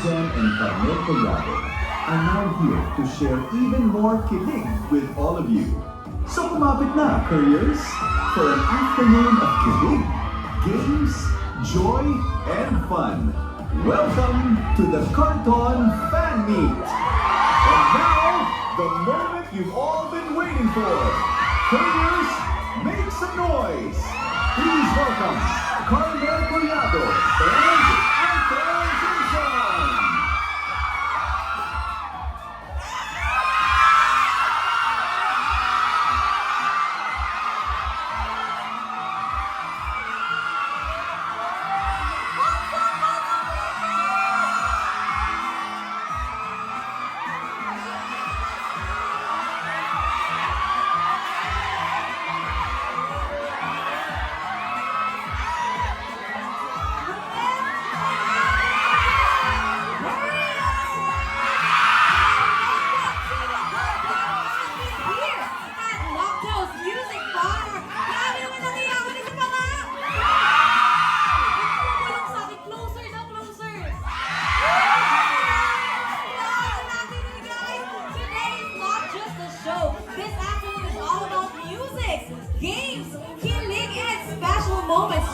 Jen and Carmel Collado are now here to share even more kilig with all of you. So kumapit na, Couriers, for an afternoon of kilig, games, joy, and fun. Welcome to the Carton Fan Meet! And now, the moment you've all been waiting for. Couriers, make some noise! Please welcome Carmel Collado and Anton Simpson!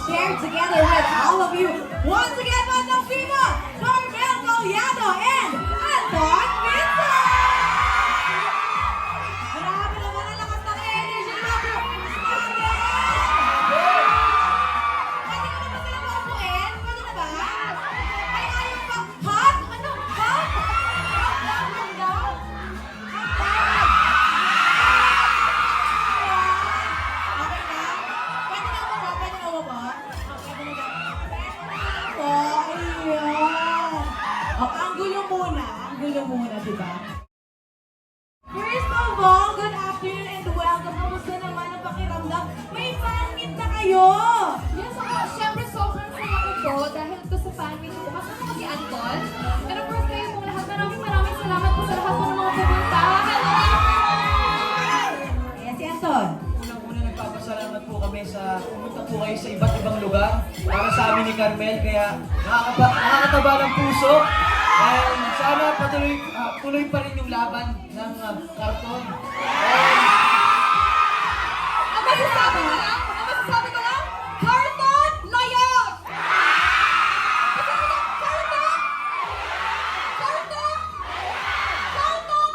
Shared together with all of you. Once again, Bandang Viva, Carmel Collado and Anton Vincent! Grabe naman ang lakas ng energy natin! Pwede ka ba sila paupuin? Pwede na ba? Ay, ayaw pa. Hot? Ano? Hot? Hot daw? Ang gulo muna, diba? First of all, good afternoon and welcome. Kamusta naman ang pakiramdam? May fan meet na kayo! Yes, ako. Siyempre, sobrang saya ko po dahil ito sa fan meet ko. Kasama ko si Anton. And of course, kayo pong lahat. Maraming salamat po sa lahat po ng mga pupunta. Hello! Yes, si Anton. Unang-una nagpapasalamat po kami sa pumunta po kayo sa iba't ibang lugar para sa amin ni Carmel. Kaya nakakataba ng puso. And sana tuloy pa rin yung laban ng karton. Ang masasabi ko lang, Carton Layag! Carton! Carton! Carton!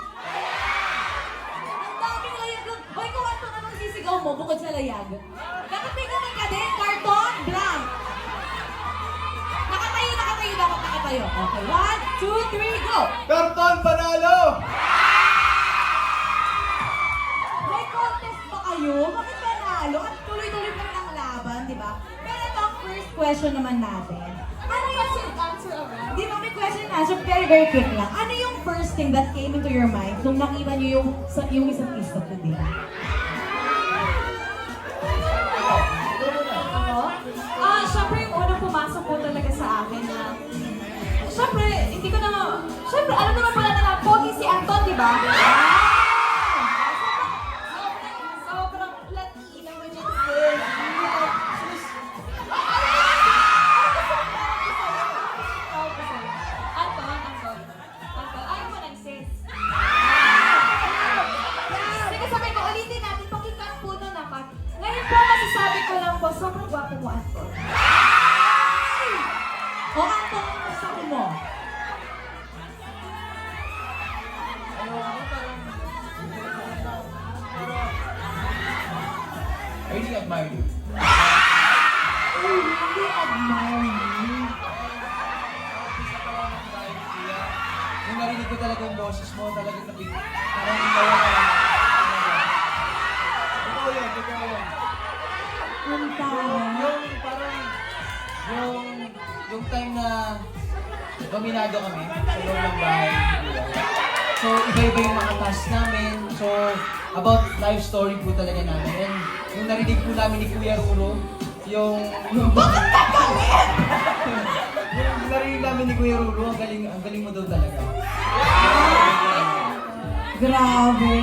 Ang daming layag. Hoy, kung Anton, anong sisigaw mo bukod sa layag? Dapat may ganun ka din. Carton, blank. Nakatayo dapat nakatayo. Okay, 1, 2, 3, go! Karton, panalo! May contest ba kayo? Bakit panalo? At tuloy-tuloy pa rin ang laban, di ba? Pero ito ang first question naman natin. Ano yung Question and answer around. Di ba may question and answer? Very, very quick lang. Ano yung first thing that came into your mind nung nakita niyo yung isang isa today? Siyempre yung unang pumasok po talaga sa akin na siyempre, hindi ko na siyempre, alam naman po natin na pogi si Anton, di ba? Sobrang Latina mo dyan, sis. Anton, ayaw mo ng sis. Sige, sabi ko, ulitin natin, pakinggan po na naman. Ngayon po, masasabi ko lang po, sobrang gwapo mo, Anton. O Anton, ano sabi mo? I really admire you. Hindi admire me. Nung narinig ko talaga yung boses mo, talagang parang ikaw ka lang. Ikaw yan. Ang tao. Yung time na dominado kami sa loob ng bahay. So, iba-iba yung mga task namin. So, about life story po talaga namin. And yung narinig po namin ni Kuya Ruro, yung Bakit ka galit? yung narinig namin ni Kuya Ruro, ang galing mo daw talaga. Grabe.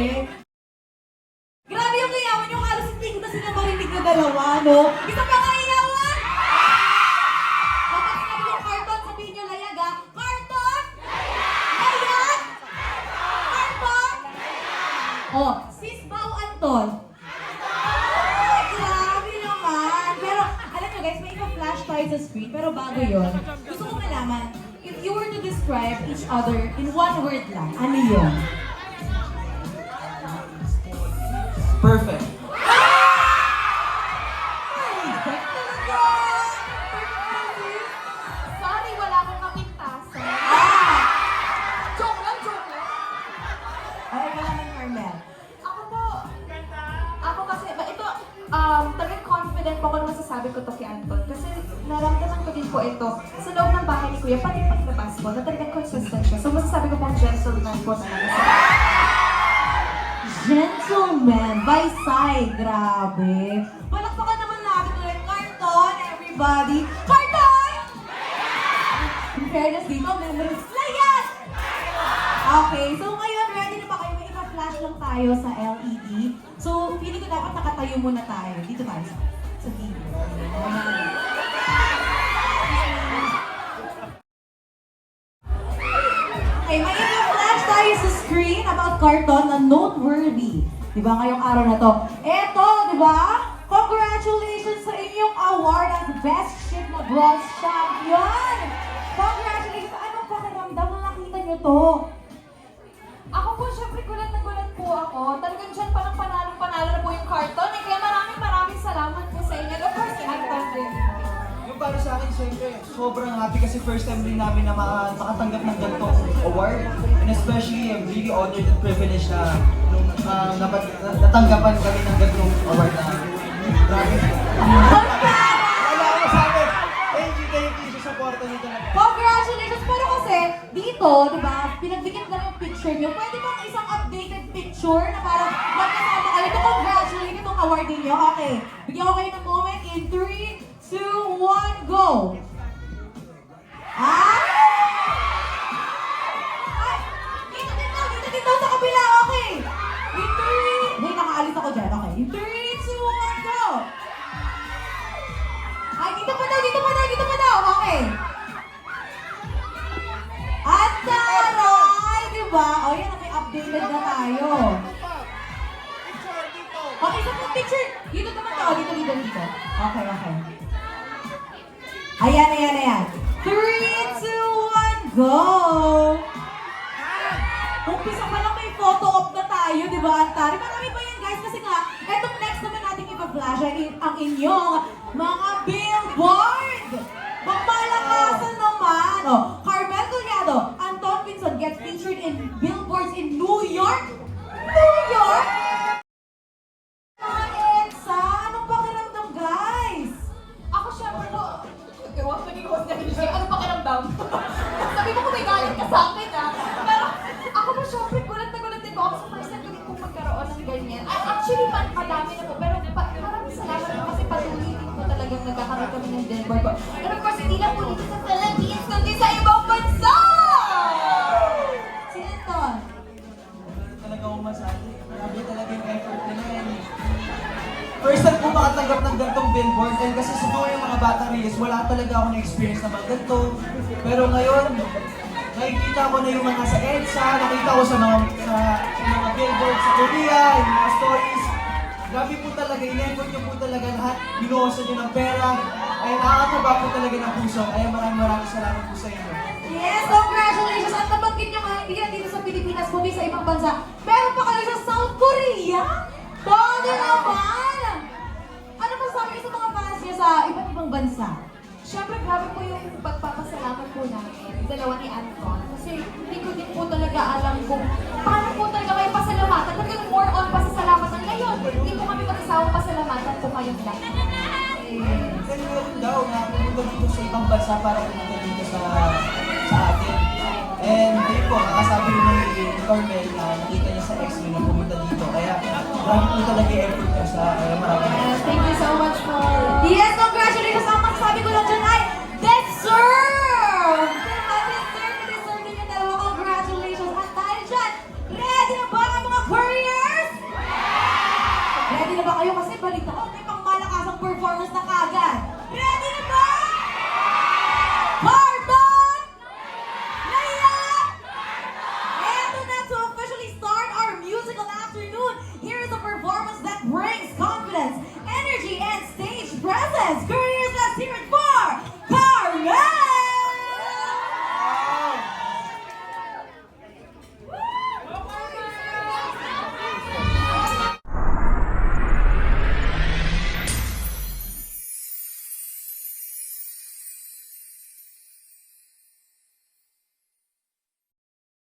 Grabe yung iyawan yung halos hindi ko na sila marinig na dalawa, no? Isa pa nga iyawan! Kapag sinabi yung Carton, sabihin nyo layag, ha? Carton! describe each other in one word lang. Ano yun? Perfect. Sorry, wala akong kapintasan. Joke lang, joke lang. Ay, wala ng Carmel. Ako po, ako kasi, ito, talagang confident po ako nung masasabi ko to kay Anton. Kasi naramdaman ko din po ito sa loob ng bahay ni Kuya, pati paglabas po, na talagang consistent siya. So masasabi ko pong gentleman po talaga. Gentleman, by side, grabe. Palakpakan naman natin ulit. Carton, everybody. Carton! In fairness dito, memories na yan! Okay, so ngayon, ready na ba kayo? May ipa-flash lang tayo sa LED. So, feeling ko dapat nakatayo muna tayo. Dito tayo sa TV. Okay, may ipa-flash tayo sa screen about Carton na noteworthy. Diba ngayong araw na to? Eto, diba? Congratulations sa inyong award as Best Ship na Bronze Champion! Congratulations! Anong pakiramdam na nakita nyo to? Ako po, syempre, gulat na gulat po ako. Talagang dyan pa ng panalo na po yung Carton. Eh, kaya maraming salamat po sa inyo. Of course, kay Anton din. Yung para sa akin, siyempre, sobrang happy kasi first time din namin na makatanggap ng ganitong award. And especially, I'm really honored and privileged na natanggapan kami ng ganitong award na grabe. Wala ako masabi. Thank you sa supporta nito na. Congratulations! Pero kasi, dito, di ba, pinagbigyan ka ng picture nyo. Pwede bang isang updated picture na parang magkasama kayo to congratulate itong award ninyo? Okay, bigyan ko kayo ng moment in 3, 2, 1, go! Ah! Ay! Dito sa kabila, okay! In 3, wait, nakaalis ako dyan, okay. In 3, 2, 1, go! Ay, dito pa daw, okay. At taray, di ba? O yan, naki-updated na tayo. Okay, isa pong picture. Dito naman to, dito. Okay. Ayan. 3, 2, 1, go! Umpisa pa lang may photo op na tayo, di ba, Antari? Marami pa yan, guys, kasi nga, etong next naman natin ipa-flash ay ang inyong mga billboard! Magmalakasan naman! Oh, Carmel Collado, Anton Vincent gets featured in billboards in New York? New York? Sa anong pakiramdam, guys? Ako, syempre po, ewan ko ni host na DJ, ano pakiramdam? Sabi mo kung may galit ka sa akin, ah. Pero ako po, syempre, gulat na gulat din po ako sa first time ko din po magkaroon ng ganyan. Actually, madami na po, pero maraming salamat po kasi patuloy din po talagang nagkakaroon kami ng billboard po. And of course, hindi lang po dito sa Philippines, kundi sa ibang bansa! Sino to? Talaga akong masabi. Grabe talaga yung effort nila yan. First time ko makatanggap ng ganitong billboard and kasi siguro yung mga bata release, wala talaga ako na-experience na mga ganito. Pero ngayon, nakikita ko na yung mga sa EDSA, nakita ko sa mga billboard sa Korea, yung mga stories. Grabe po talaga, in-effort nyo po talaga lahat, binuhosan nyo ng pera, ay nakakataba po talaga ng puso. Kaya maraming salamat po sa inyo. Yes, congratulations! At nabanggit nyo nga, hindi lang dito sa Pilipinas, kundi sa ibang bansa. Meron pa kayo sa South Korea? Todo naman! Ano masasabi niyo sa mga fans niyo sa iba't ibang bansa? Siyempre, grabe po yung pagpapasalamat po namin, dalawa ni Anton. Kasi hindi ko din po talaga alam kung paano po talaga kayo pasalamatan. Talagang more on pasasalamatan ngayon. Hindi po kami magsasawang pasalamatan po kayong lahat. Kasi meron daw na pumunta dito sa ibang bansa para pumunta dito sa atin. And ayun po, nakasabi rin ni Carmel na nakita niya sa ex-men na pumunta dito. Kaya marami po talaga yung effort niya sa maraming. Thank you so much for... Yes, congratulations! Ang masasabi ko lang dyan ay